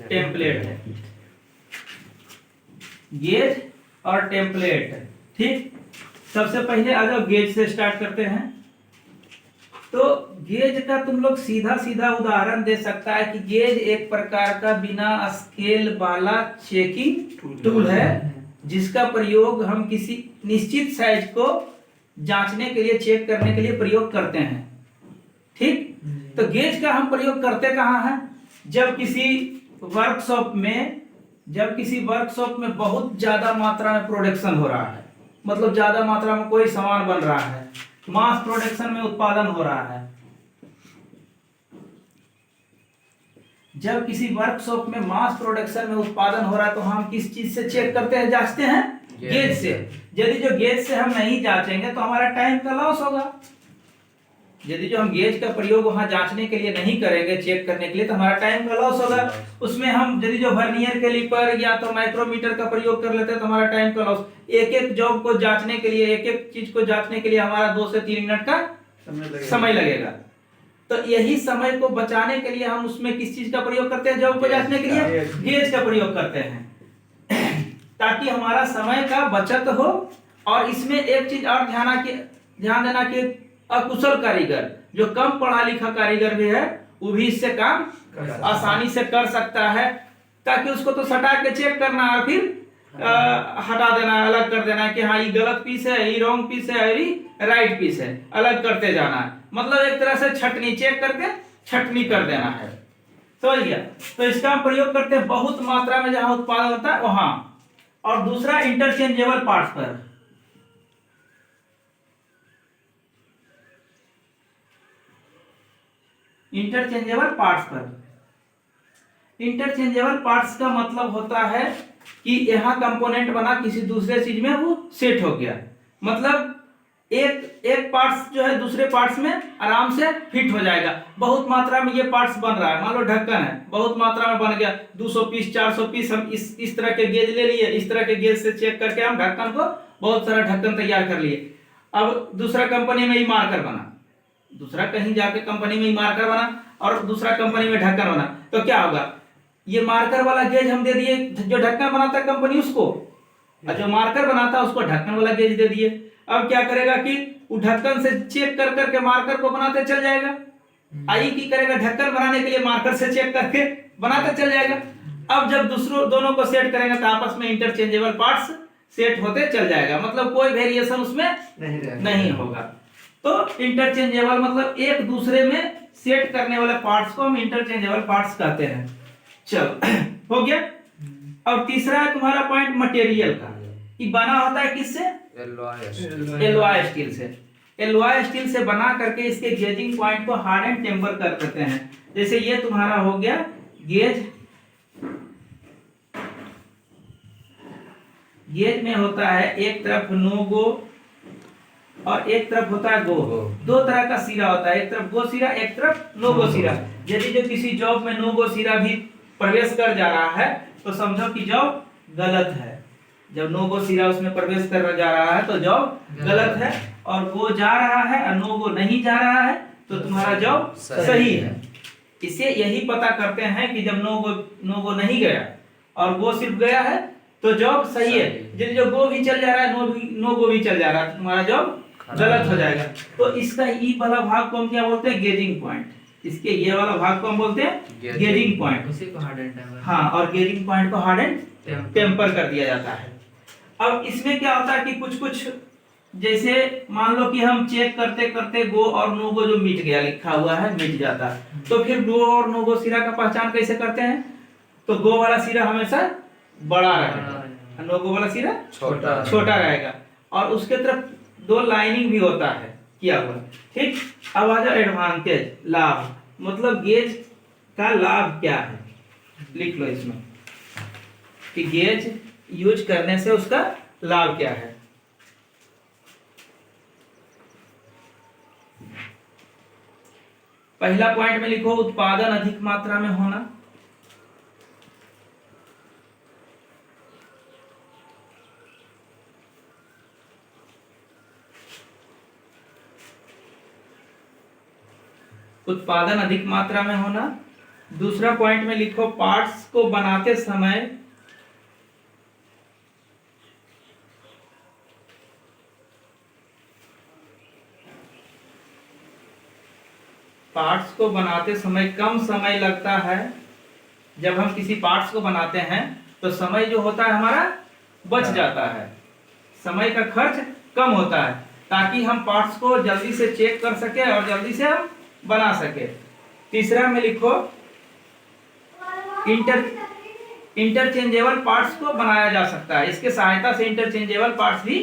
Template है, gauge और template. ठीक, सबसे पहले आ जाओ गेज से स्टार्ट करते हैं। तो गेज का तुम लोग सीधा सीधा उदाहरण दे सकता है कि गेज एक प्रकार का बिना स्केल वाला चेकिंग टूल है, जिसका प्रयोग हम किसी निश्चित साइज को जांचने के लिए, चेक करने के लिए प्रयोग करते हैं। ठीक, तो गेज का हम प्रयोग करते कहाँ हैं? जब किसी वर्कशॉप में बहुत ज्यादा मात्रा में प्रोडक्शन हो रहा है, मतलब ज्यादा मात्रा में कोई सामान बन रहा है, मास प्रोडक्शन में उत्पादन हो रहा है। जब किसी वर्कशॉप में मास प्रोडक्शन में उत्पादन हो रहा है तो हम किस चीज से चेक करते हैं, जांचते हैं? गेज से। यदि जो गेज से हम नहीं जांचेंगे तो हमारा टाइम का लॉस होगा। यदि जो हम गेज का प्रयोग वहां जांचने के लिए नहीं करेंगे, चेक करने के लिए, तो हमारा टाइम का लॉस होगा। उसमें हम यदि जो वर्नियर कैलिपर या तो माइक्रोमीटर का प्रयोग कर लेते हैं तो हमारा टाइम का लॉस। एक एक जॉब को जांचने के लिए, एक एक चीज को जांचने के लिए हमारा 2 से 3 मिनट का समय लगेगा। तो यही समय को बचाने के लिए हम उसमें किस चीज का प्रयोग करते हैं? जॉब को जांचने के लिए गेज का प्रयोग करते हैं, ताकि हमारा समय का बचत हो। और इसमें एक चीज और ध्यान देना कि अकुशल कारीगर, जो कम पढ़ा लिखा कारीगर भी है, वो भी इससे काम आसानी से कर सकता है, ताकि उसको तो सटा के चेक करना और फिर हटा देना, अलग कर देना कि हाँ ये गलत पीस है, ये रॉन्ग पीस है, ये राइट पीस है, अलग करते जाना है। मतलब एक तरह से छटनी, चेक करके छटनी कर देना है। समझ गया? तो इसका हम प्रयोग करते हैं बहुत मात्रा में जहां उत्पादन होता है वहां। और दूसरा इंटरचेंजेबल पार्ट्स पर। इंटरचेंजेबल पार्ट्स का मतलब होता है कि यहाँ कंपोनेंट बना, किसी दूसरे चीज में वो सेट हो गया। मतलब एक पार्ट्स जो है दूसरे पार्ट्स में आराम से फिट हो जाएगा। बहुत मात्रा में ये पार्ट्स बन रहा है, मान लो ढक्कन है, बहुत मात्रा में बन गया, 200 पीस 400 पीस हम इस तरह के गेज ले लिए। इस तरह के गेज से चेक करके हम ढक्कन को, बहुत सारा ढक्कन तैयार कर लिए। अब दूसरा कंपनी में ही मार्कर बना, दूसरा कहीं जाके कंपनी में ही मार्कर बना और दूसरा कंपनी में ढक्कन बना, तो क्या होगा? ये मार्कर वाला गेज हम दे दिए जो ढक्कन बनाता कंपनी उसको, और जो मार्कर बनाता उसको ढक्कन वाला गेज दे दिए। अब क्या करेगा कि वो ढक्कन से चेक कर करके मार्कर को बनाते चल जाएगा। आई की करेगा ढक्कन बनाने के लिए मार्कर से चेक करके बनाते चल जाएगा। अब जब दोनों को सेट करेंगे तो आपस में इंटरचेंजेबल पार्ट्स सेट होते चल जाएगा, मतलब कोई वेरिएशन उसमें नहीं होगा। तो इंटरचेंजेबल मतलब एक दूसरे में सेट करने वाले पार्ट्स को हम इंटरचेंजेबल पार्ट्स कहते हैं। चलो हो गया। और तीसरा है तुम्हारा पॉइंट मटेरियल का, कि बना होता है किससे? एलॉय स्टील से। एलॉय स्टील से बना करके इसके गेजिंग पॉइंट को हार्ड एंड टेम्पर कर देते हैं। जैसे ये तुम्हारा हो गया गेज। गेज में होता है एक तरफ नो गो और एक तरफ होता है गो। दो तरह का सिरा होता है, एक तरफ गो सिरा, एक तरफ नो गो सिरा। यदि जो किसी जॉब में नो गो सिरा भी प्रवेश कर जा रहा है तो समझो कि जॉब गलत है। जब नो गो सिरा उसमें प्रवेश कर जा रहा है तो जॉब गलत है, और गो जा रहा है और नो गो नहीं जा रहा है तो तुम्हारा जॉब सही है। इसे यही पता करते हैं कि जब नो गो नहीं गया और गो सिर्फ गया है तो जॉब सही है। यदि जो गो भी चल जा रहा है, नो गो भी चल जा रहा है, तो तुम्हारा जॉब गलत हो जाएगा। तो इसका ई वाला भाग को हम क्या बोलते हैं? Gauging point. इसके ये वाला भाग को हम बोलते हैं गेजिंग पॉइंट। उसी को हार्ड एंड टेम्पर। हाँ, और गेजिंग पॉइंट को हार्ड एंड टेम्पर कर दिया जाता है। अब इसमें क्या होता है कि कुछ जैसे मान लो कि हम चेक करते करते गो और नो गो जो मिट गया, लिखा हुआ है मिट जाता है, तो फिर गो और नो गो सिरा का पहचान कैसे करते हैं? तो गो वाला सिरा हमेशा बड़ा रहेगा, नो गो वाला सिरा छोटा रहेगा, और उसके तरफ 2 लाइनिंग भी होता है किया हुआ। ठीक, अब आ जाओ एडवांटेज, लाभ। मतलब गेज का लाभ क्या है, लिख लो इसमें कि गेज यूज करने से उसका लाभ क्या है। पहला पॉइंट में लिखो उत्पादन अधिक मात्रा में होना। उत्पादन अधिक मात्रा में होना। दूसरा पॉइंट में लिखो पार्ट्स को बनाते समय कम समय लगता है। जब हम किसी पार्ट्स को बनाते हैं तो समय जो होता है हमारा बच जाता है, समय का खर्च कम होता है, ताकि हम पार्ट्स को जल्दी से चेक कर सके और जल्दी से हम बना सके। तीसरा में लिखो इंटरचेंजेबल पार्ट्स को बनाया जा सकता है, इसके सहायता से इंटरचेंजेबल पार्ट्स भी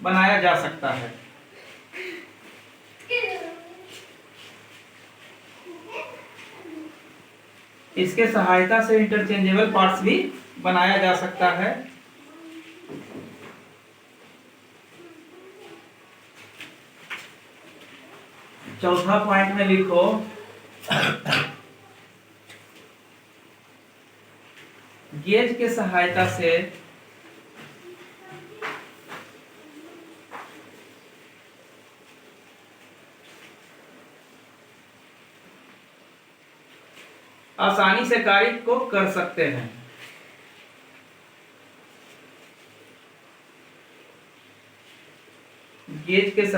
बनाया जा सकता है। इसके सहायता से इंटरचेंजेबल पार्ट्स भी बनाया जा सकता है। चौथा पॉइंट में लिखो गेज के सहायता से आसानी से कार्य को कर सकते हैं। गेज के सहायता